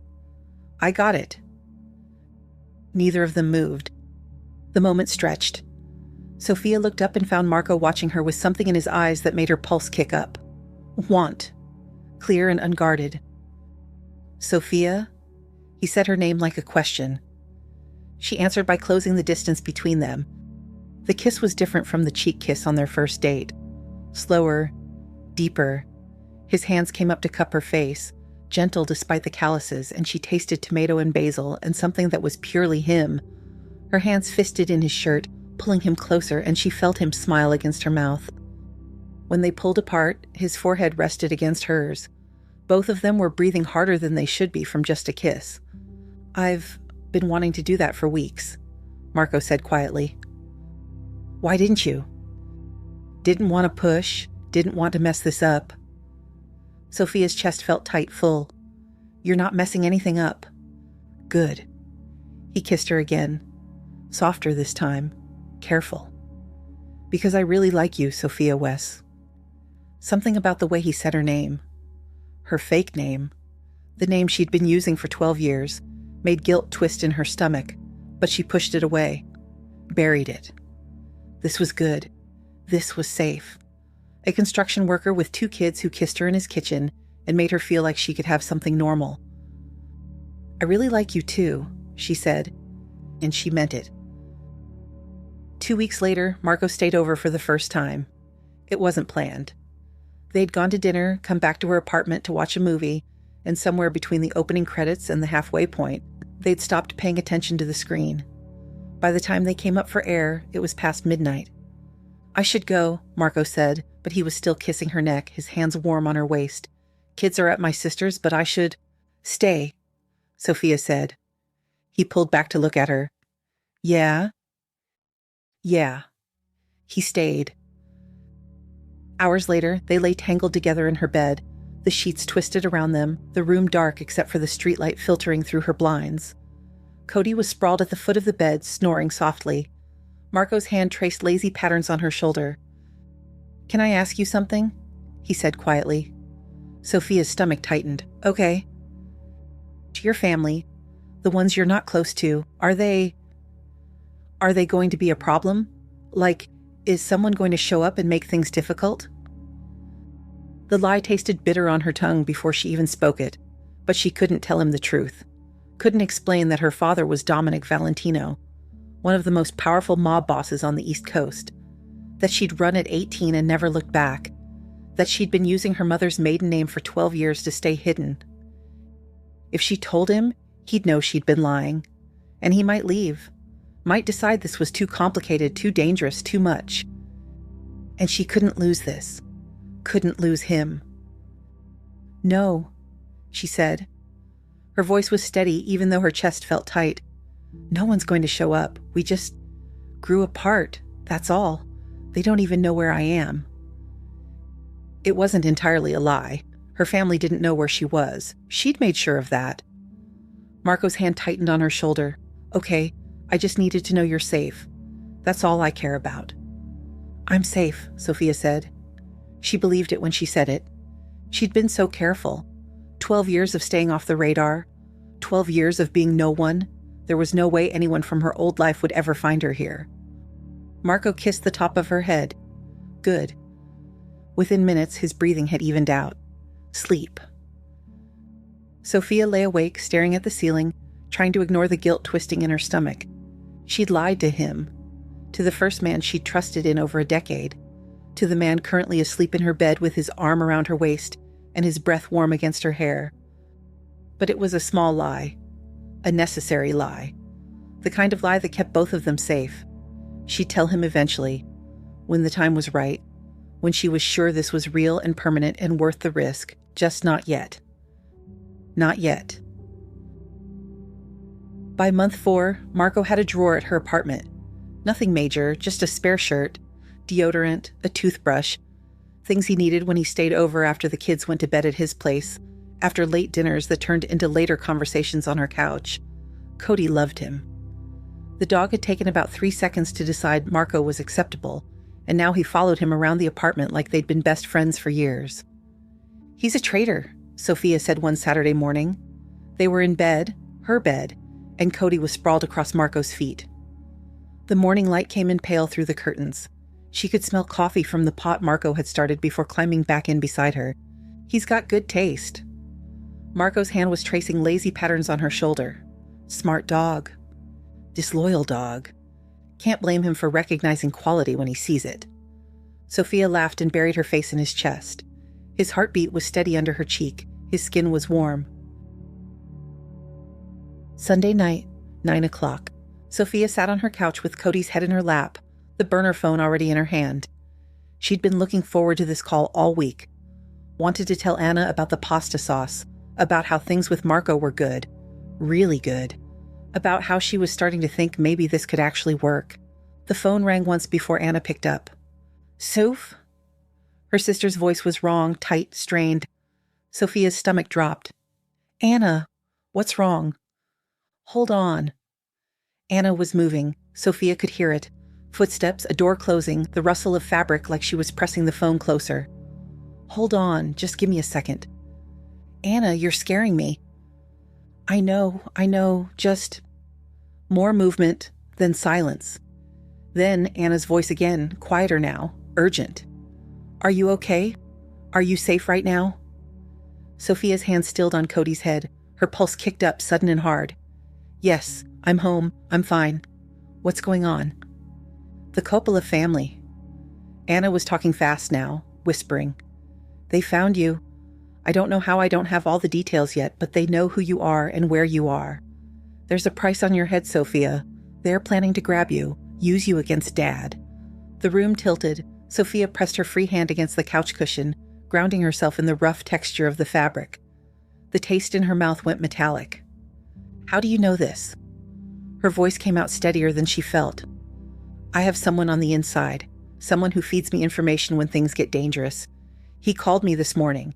"I got it." Neither of them moved. The moment stretched. Sofia looked up and found Marco watching her with something in his eyes that made her pulse kick up. Want. Clear and unguarded. "Sofia?" He said her name like a question. She answered by closing the distance between them. The kiss was different from the cheek kiss on their first date. Slower, deeper. His hands came up to cup her face, gentle despite the calluses, and she tasted tomato and basil and something that was purely him. Her hands fisted in his shirt, pulling him closer, and she felt him smile against her mouth. When they pulled apart, his forehead rested against hers. Both of them were breathing harder than they should be from just a kiss. "I've been wanting to do that for weeks," Marco said quietly. "Why didn't you?" "Didn't want to push, didn't want to mess this up." Sofia's chest felt tight, full. "You're not messing anything up." "Good." He kissed her again. Softer this time. Careful. "Because I really like you, Sofia Wes." Something about the way he said her name. Her fake name. The name she'd been using for 12 years. Made guilt twist in her stomach, but she pushed it away. Buried it. This was good. This was safe. A construction worker with 2 kids who kissed her in his kitchen and made her feel like she could have something normal. "I really like you too," she said, and she meant it. 2 weeks later, Marco stayed over for the first time. It wasn't planned. They'd gone to dinner, come back to her apartment to watch a movie, and somewhere between the opening credits and the halfway point, they'd stopped paying attention to the screen. By the time they came up for air, it was past midnight. "I should go," Marco said, but he was still kissing her neck, his hands warm on her waist. "Kids are at my sister's, but I should—" "Stay," Sofia said. He pulled back to look at her. "Yeah?" "Yeah." He stayed. Hours later, they lay tangled together in her bed, the sheets twisted around them, the room dark except for the streetlight filtering through her blinds. Cody was sprawled at the foot of the bed, snoring softly. Marco's hand traced lazy patterns on her shoulder. "Can I ask you something?" he said quietly. Sofia's stomach tightened. "Okay." "Your family, the ones you're not close to, are they going to be a problem? Like, Is someone going to show up and make things difficult? The lie tasted bitter on her tongue before she even spoke it, but she couldn't tell him the truth. Couldn't explain that her father was Dominic Valentino, one of the most powerful mob bosses on the East Coast, that she'd run at 18 and never looked back, that she'd been using her mother's maiden name for 12 years to stay hidden. If she told him, he'd know she'd been lying, and he might leave, might decide this was too complicated, too dangerous, too much. And she couldn't lose this. Couldn't lose him. No, she said. Her voice was steady even though her chest felt tight. No one's going to show up. We just grew apart, that's all. They don't even know where I am. It wasn't entirely a lie. Her family didn't know where she was. She'd made sure of that. Marco's hand tightened on her shoulder. Okay, I just needed to know you're safe. That's all I care about. I'm safe, Sofia said. She believed it when she said it. She'd been so careful. 12 years of staying off the radar. 12 years of being no one. There was no way anyone from her old life would ever find her here. Marco kissed the top of her head. Good. Within minutes, his breathing had evened out. Sleep. Sofia lay awake, staring at the ceiling, trying to ignore the guilt twisting in her stomach. She'd lied to him. To the first man she'd trusted in over a decade. To the man currently asleep in her bed with his arm around her waist and his breath warm against her hair. But it was a small lie. A necessary lie. The kind of lie that kept both of them safe. She'd tell him eventually, when the time was right, when she was sure this was real and permanent and worth the risk, just not yet. Not yet. By month 4, Marco had a drawer at her apartment. Nothing major, just a spare shirt, deodorant, a toothbrush, things he needed when he stayed over after the kids went to bed at his place, after late dinners that turned into later conversations on her couch. Cody loved him. The dog had taken about 3 seconds to decide Marco was acceptable, and now he followed him around the apartment like they'd been best friends for years. He's a traitor, Sofia said one Saturday morning. They were in bed, her bed, and Cody was sprawled across Marco's feet. The morning light came in pale through the curtains. She could smell coffee from the pot Marco had started before climbing back in beside her. He's got good taste. Marco's hand was tracing lazy patterns on her shoulder. Smart dog. Disloyal dog. Can't blame him for recognizing quality when he sees it. Sofia laughed and buried her face in his chest. His heartbeat was steady under her cheek. His skin was warm. Sunday night, 9 o'clock. Sofia sat on her couch with Cody's head in her lap, the burner phone already in her hand. She'd been looking forward to this call all week. Wanted to tell Anna about the pasta sauce, about how things with Marco were good, really good, about how she was starting to think maybe this could actually work. The phone rang once before Anna picked up. Soph? Her sister's voice was wrong, tight, strained. Sofia's stomach dropped. Anna, what's wrong? Hold on. Anna was moving. Sofia could hear it. Footsteps, a door closing, the rustle of fabric like she was pressing the phone closer. Hold on, just give me a second. Anna, you're scaring me. I know, just... More movement, then silence. Then Anna's voice again, quieter now, urgent. Are you okay? Are you safe right now? Sofia's hand stilled on Cody's head. Her pulse kicked up, sudden and hard. Yes, I'm home. I'm fine. What's going on? The Coppola family. Anna was talking fast now, whispering. They found you. I don't know how I don't have all the details yet, but they know who you are and where you are. There's a price on your head, Sofia. They're planning to grab you, use you against Dad. The room tilted. Sofia pressed her free hand against the couch cushion, grounding herself in the rough texture of the fabric. The taste in her mouth went metallic. How do you know this? Her voice came out steadier than she felt. I have someone on the inside, someone who feeds me information when things get dangerous. He called me this morning,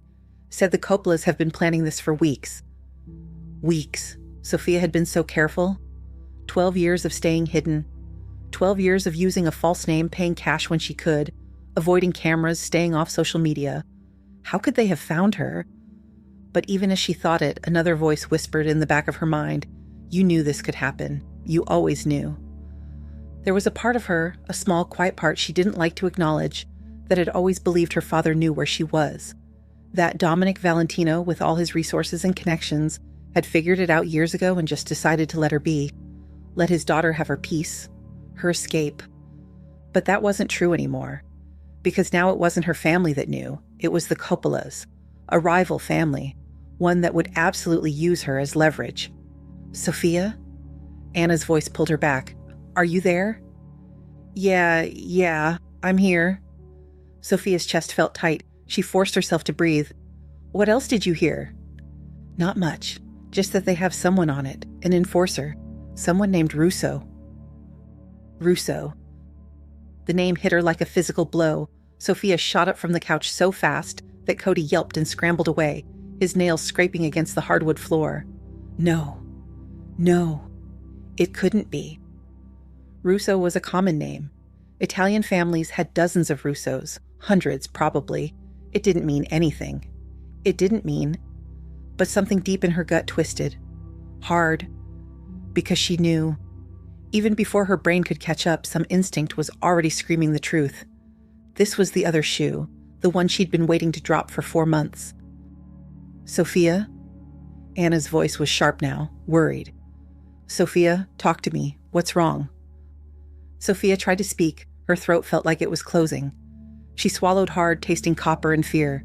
said the Coppolas have been planning this for weeks. Weeks. Sofia had been so careful. 12 years of staying hidden. 12 years of using a false name, paying cash when she could, avoiding cameras, staying off social media. How could they have found her? But even as she thought it, another voice whispered in the back of her mind, you knew this could happen. You always knew. There was a part of her, a small, quiet part she didn't like to acknowledge, that had always believed her father knew where she was. That Dominic Valentino, with all his resources and connections, had figured it out years ago and just decided to let her be. Let his daughter have her peace, her escape. But that wasn't true anymore. Because now it wasn't her family that knew, it was the Coppolas, a rival family, one that would absolutely use her as leverage. Sofia? Anna's voice pulled her back. Are you there? Yeah, I'm here. Sofia's chest felt tight. She forced herself to breathe. What else did you hear? Not much. Just that they have someone on it, an enforcer. Someone named Russo. Russo. The name hit her like a physical blow. Sofia shot up from the couch so fast that Cody yelped and scrambled away, his nails scraping against the hardwood floor. No, it couldn't be. Russo was a common name. Italian families had dozens of Russos, hundreds probably. It didn't mean anything. But something deep in her gut twisted. Hard. Because she knew. Even before her brain could catch up, some instinct was already screaming the truth. This was the other shoe, the one she'd been waiting to drop for 4 months. Sofia? Anna's voice was sharp now, worried. Sofia, talk to me. What's wrong? Sofia tried to speak. Her throat felt like it was closing. She swallowed hard, tasting copper and fear.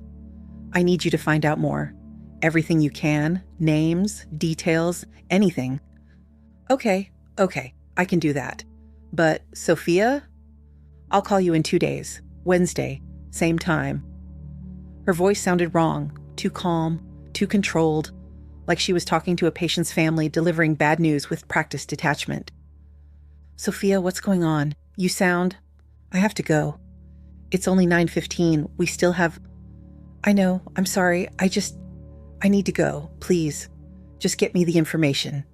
I need you to find out more. Everything you can. Names, details, anything. Okay, I can do that. But, Sofia? I'll call you in 2 days. Wednesday, same time. Her voice sounded wrong, too calm, too controlled, like she was talking to a patient's family delivering bad news with practiced detachment. Sofia, what's going on? You sound... I have to go. It's only 9:15. We still have... I know, I'm sorry. I need to go. Please. Just get me the information.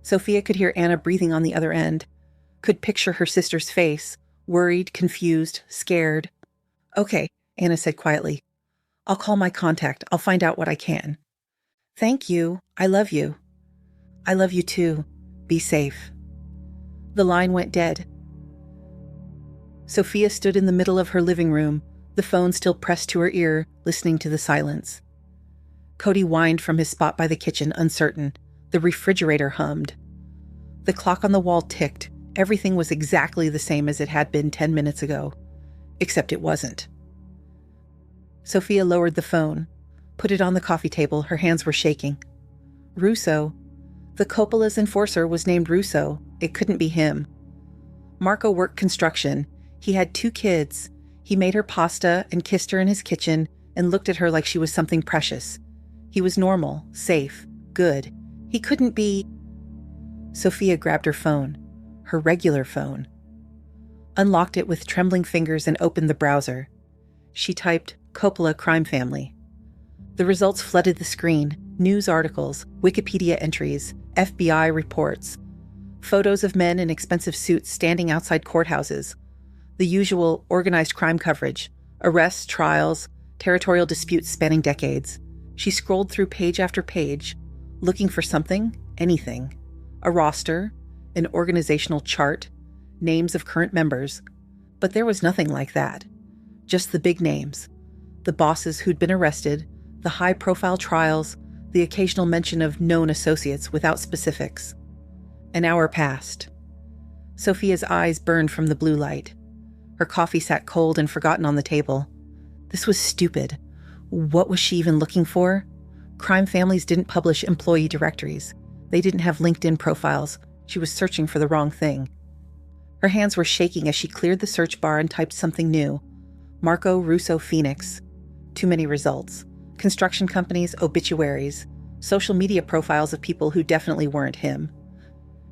Sofia could hear Anna breathing on the other end, could picture her sister's face, worried, confused, scared. Okay, Anna said quietly. I'll call my contact. I'll find out what I can. Thank you. I love you. I love you too. Be safe. The line went dead. Sofia stood in the middle of her living room, the phone still pressed to her ear, listening to the silence. Cody whined from his spot by the kitchen, uncertain. The refrigerator hummed. The clock on the wall ticked. Everything was exactly the same as it had been 10 minutes ago. Except it wasn't. Sofia lowered the phone, put it on the coffee table. Her hands were shaking. Russo. The Coppola's enforcer was named Russo. It couldn't be him. Marco worked construction. He had 2 kids. He made her pasta and kissed her in his kitchen and looked at her like she was something precious. He was normal, safe, good. He couldn't be... Sofia grabbed her phone, her regular phone, unlocked it with trembling fingers and opened the browser. She typed, Coppola crime family. The results flooded the screen. News articles, Wikipedia entries, FBI reports, photos of men in expensive suits standing outside courthouses, the usual organized crime coverage, arrests, trials, territorial disputes spanning decades. She scrolled through page after page, looking for something, anything. A roster, an organizational chart, names of current members. But there was nothing like that. Just the big names. The bosses who'd been arrested, the high-profile trials, the occasional mention of known associates without specifics. An hour passed. Sofia's eyes burned from the blue light. Her coffee sat cold and forgotten on the table. This was stupid. What was she even looking for? Crime families didn't publish employee directories. They didn't have LinkedIn profiles. She was searching for the wrong thing. Her hands were shaking as she cleared the search bar and typed something new. Marco Russo Phoenix. Too many results. Construction companies, obituaries, social media profiles of people who definitely weren't him.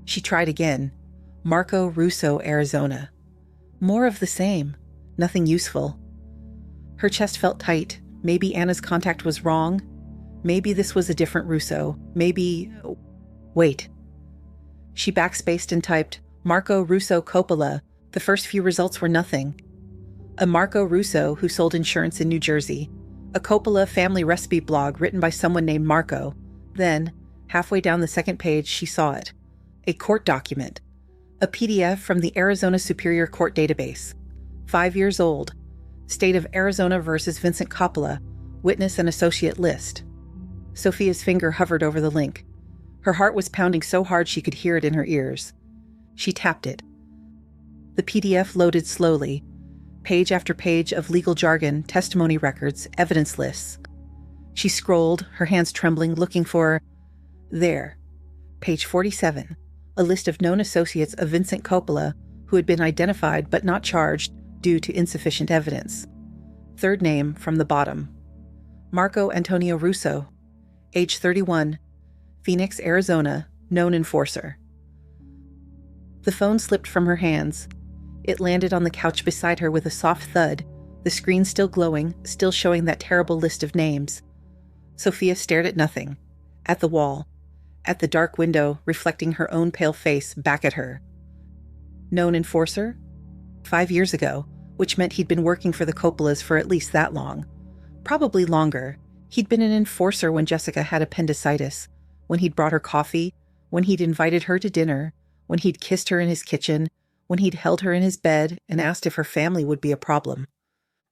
She tried again. Marco Russo, Arizona. More of the same. Nothing useful. Her chest felt tight. Maybe Anna's contact was wrong. Maybe this was a different Russo. Maybe... Wait. She backspaced and typed, Marco Russo Coppola. The first few results were nothing. A Marco Russo who sold insurance in New Jersey. A Coppola family recipe blog written by someone named Marco. Then, halfway down the second page, she saw it. A court document. A PDF from the Arizona Superior Court database. 5 years old. State of Arizona versus Vincent Coppola. Witness and associate list. Sofia's finger hovered over the link. Her heart was pounding so hard she could hear it in her ears. She tapped it. The PDF loaded slowly. Page after page of legal jargon, testimony records, evidence lists. She scrolled, her hands trembling, looking for... There. Page 47. A list of known associates of Vincent Coppola who had been identified but not charged due to insufficient evidence. Third name from the bottom. Marco Antonio Russo. Age 31. Phoenix, Arizona. Known enforcer. The phone slipped from her hands. It landed on the couch beside her with a soft thud, the screen still glowing, still showing that terrible list of names. Sofia stared at nothing. At the wall. At the dark window, reflecting her own pale face back at her. Known enforcer? 5 years ago, which meant he'd been working for the Coppolas for at least that long. Probably longer. He'd been an enforcer when Jessica had appendicitis, when he'd brought her coffee, when he'd invited her to dinner, when he'd kissed her in his kitchen, when he'd held her in his bed and asked if her family would be a problem,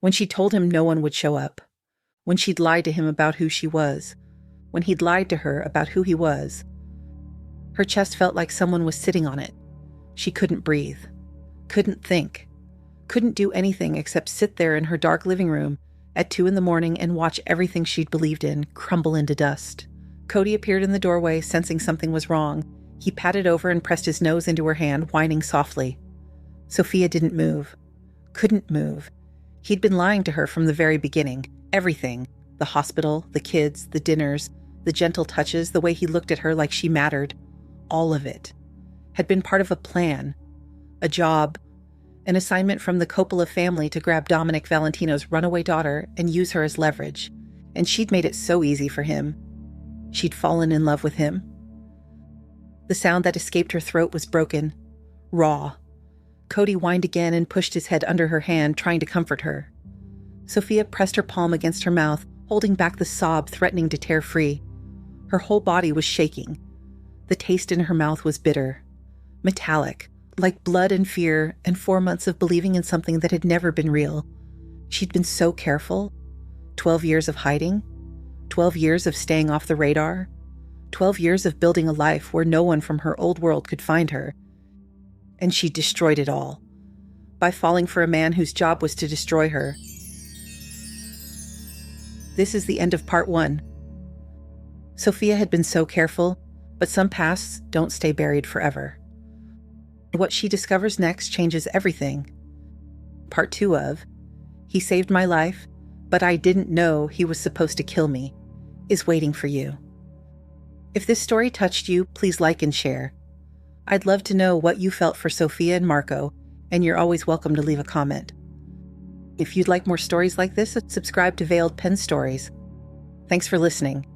when she told him no one would show up, when she'd lied to him about who she was, when he'd lied to her about who he was. Her chest felt like someone was sitting on it. She couldn't breathe, couldn't think, couldn't do anything except sit there in her dark living room at 2 a.m. and watch everything she'd believed in crumble into dust. Cody appeared in the doorway, sensing something was wrong. He patted over and pressed his nose into her hand, whining softly. Sofia didn't move. Couldn't move. He'd been lying to her from the very beginning. Everything. The hospital, the kids, the dinners, the gentle touches, the way he looked at her like she mattered. All of it. Had been part of a plan. A job. An assignment from the Coppola family to grab Dominic Valentino's runaway daughter and use her as leverage. And she'd made it so easy for him. She'd fallen in love with him. The sound that escaped her throat was broken. Raw. Cody whined again and pushed his head under her hand, trying to comfort her. Sofia pressed her palm against her mouth, holding back the sob threatening to tear free. Her whole body was shaking. The taste in her mouth was bitter. Metallic. Like blood and fear and 4 months of believing in something that had never been real. She'd been so careful. 12 years of hiding. 12 years of staying off the radar. 12 years of building a life where no one from her old world could find her. And she destroyed it all. By falling for a man whose job was to destroy her. This is the end of part 1. Sofia had been so careful, but some pasts don't stay buried forever. What she discovers next changes everything. Part 2 of He Saved My Life, but I Didn't Know He Was Supposed to Kill Me is waiting for you. If this story touched you, please like and share. I'd love to know what you felt for Sofia and Marco, and you're always welcome to leave a comment. If you'd like more stories like this, subscribe to Vailed Pen Stories. Thanks for listening.